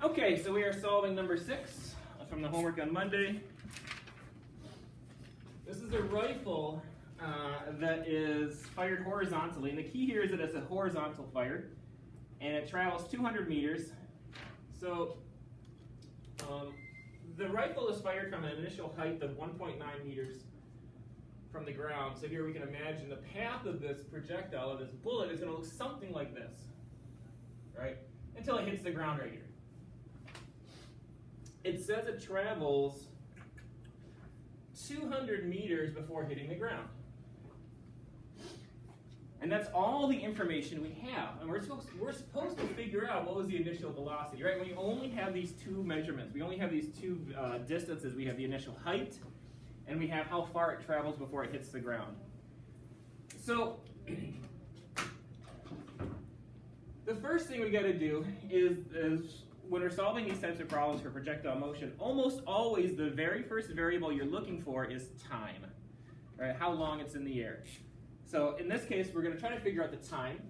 Okay, so we are solving number 6 from the homework on Monday. This is a rifle that is fired horizontally, and the key here is that it's a horizontal fire, and it travels 200 meters. So the rifle is fired from an initial height of 1.9 meters from the ground. So here we can imagine the path of this projectile, of this bullet, is going to look something like this, right? Until it hits the ground right here. It says it travels 200 meters before hitting the ground. And that's all the information we have. And we're supposed to figure out what was the initial velocity, right? We only have these two measurements. We only have these two distances. We have the initial height, and we have how far it travels before it hits the ground. So the first thing we got to do is when we're solving these types of problems for projectile motion, almost always the very first variable you're looking for is time, right? How long it's in the air. So in this case, we're going to try to figure out the time.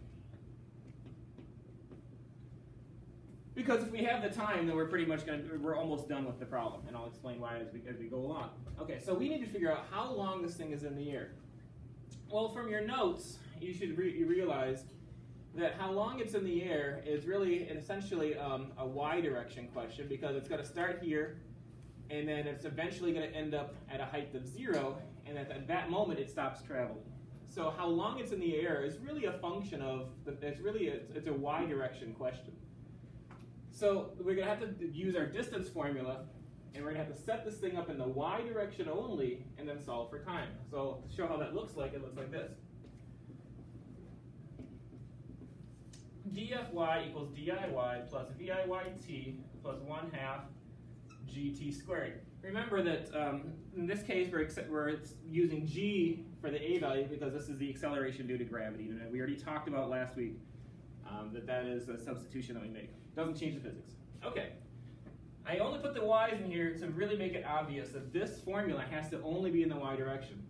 Because if we have the time, then we're almost done with the problem, and I'll explain why as we go along. Okay, so we need to figure out how long this thing is in the air. Well, from your notes, you should realize that how long it's in the air is really essentially a y direction question, because it's going to start here, and then it's eventually going to end up at a height of 0, and at that moment it stops traveling. So how long it's in the air is really a function of, it's a y direction question. So we're going to have to use our distance formula, and we're going to have to set this thing up in the y direction only, and then solve for time. So to show how that looks like, it looks like this. dfy equals diy plus viyt plus 1/2 gt squared. Remember that in this case we're using g for the a value because this is the acceleration due to gravity. And we already talked about last week that is a substitution that we make. Doesn't change the physics. Okay. I only put the y's in here to really make it obvious that this formula has to only be in the y direction.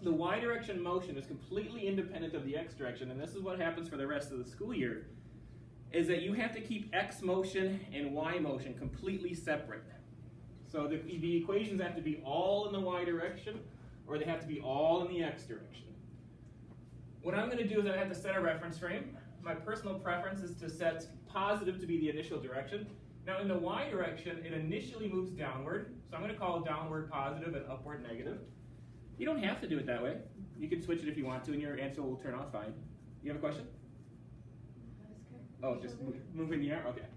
The y direction motion is completely independent of the x direction, and this is what happens for the rest of the school year, is that you have to keep x motion and y motion completely separate. So the equations have to be all in the y direction, or they have to be all in the x direction. What I'm going to do is I have to set a reference frame. My personal preference is to set positive to be the initial direction. Now in the y direction, it initially moves downward, so I'm going to call downward positive and upward negative. You don't have to do it that way. You can switch it if you want to, and your answer will turn out fine. You have a question? Oh, just moving the air? Okay.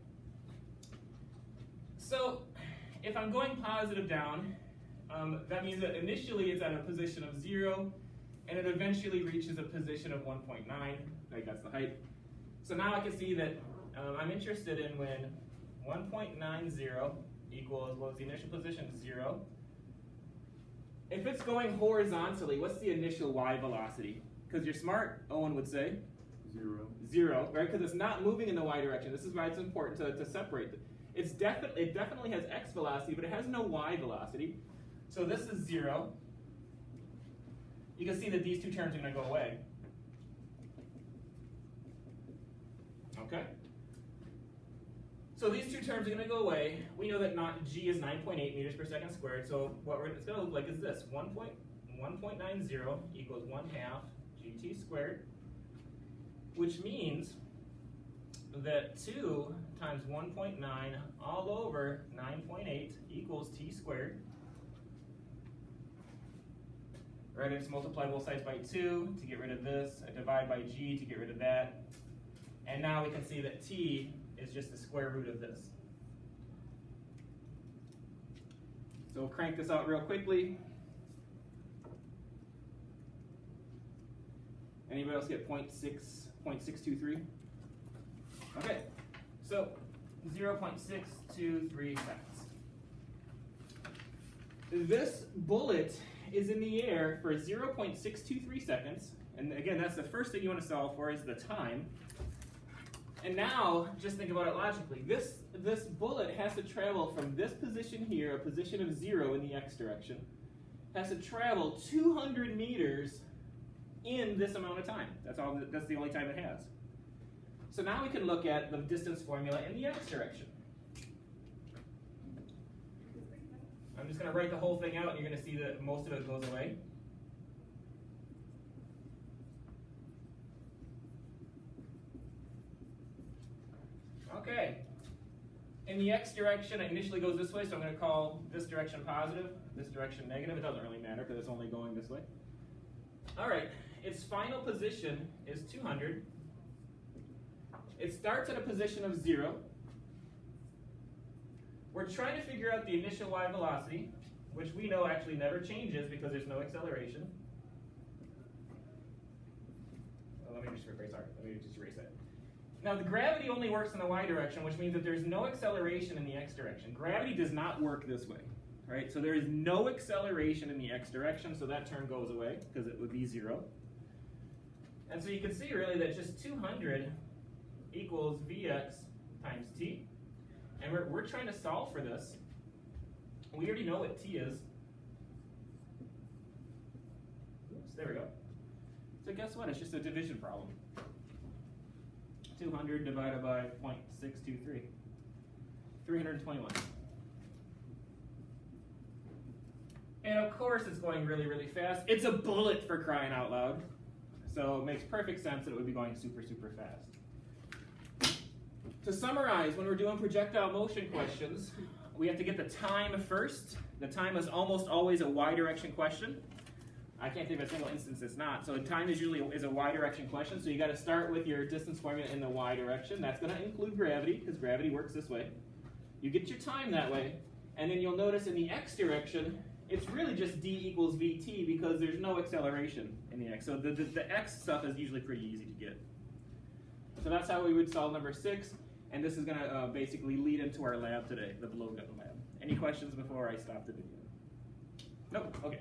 So if I'm going positive down, that means that initially it's at a position of 0, and it eventually reaches a position of 1.9. Like that's the height. So now I can see that I'm interested in when 1.90 equals, well, the initial position is 0. If it's going horizontally, what's the initial y velocity? Because you're smart, Owen would say. 0. 0, right? Because it's not moving in the y direction. This is why it's important to separate it. It definitely has x velocity, but it has no y velocity. So this is 0. You can see that these two terms are going to go away. Okay? So these two terms are going to go away. We know that g is 9.8 meters per second squared. So what it's going to look like is this: 1.90 equals 1/2 gt squared, which means that 2 times 1.9 all over 9.8 equals t squared. Right? I just multiply both sides by 2 to get rid of this. I divide by g to get rid of that. And now we can see that t is just the square root of this. So we'll crank this out real quickly. Anybody else get 0.623? Okay, so 0.623 seconds. This bullet is in the air for 0.623 seconds. And again, that's the first thing you want to solve for is the time. And now, just think about it logically. This bullet has to travel from this position here, a position of 0 in the x direction, has to travel 200 meters in this amount of time. That's the only time it has. So now we can look at the distance formula in the x direction. I'm just going to write the whole thing out, and you're going to see that most of it goes away. Okay. In the x direction, it initially goes this way, so I'm going to call this direction positive, this direction negative. It doesn't really matter because it's only going this way. All right. Its final position is 200. It starts at a position of 0. We're trying to figure out the initial y velocity, which we know actually never changes because there's no acceleration. Oh, let me just erase that. Now, the gravity only works in the y direction, which means that there's no acceleration in the x direction. Gravity does not work this way, right? So there is no acceleration in the x direction, so that term goes away because it would be 0. And so you can see really that just 200 equals Vx times t. And we're trying to solve for this. We already know what t is. Oops, there we go. So guess what? It's just a division problem. 200 divided by 0.623. 321. And of course it's going really, really fast. It's a bullet, for crying out loud. So it makes perfect sense that it would be going super, super fast. To summarize, when we're doing projectile motion questions, we have to get the time first. The time is almost always a y direction question. I can't think of a single instance it's not. So time is usually a y direction question. So you got to start with your distance formula in the y direction. That's going to include gravity, because gravity works this way. You get your time that way, and then you'll notice in the x direction, it's really just d equals vt because there's no acceleration in the x. So the x stuff is usually pretty easy to get. So that's how we would solve number 6. And this is going to basically lead into our lab today, the blow gun lab. Any questions before I stop the video? Nope. Okay.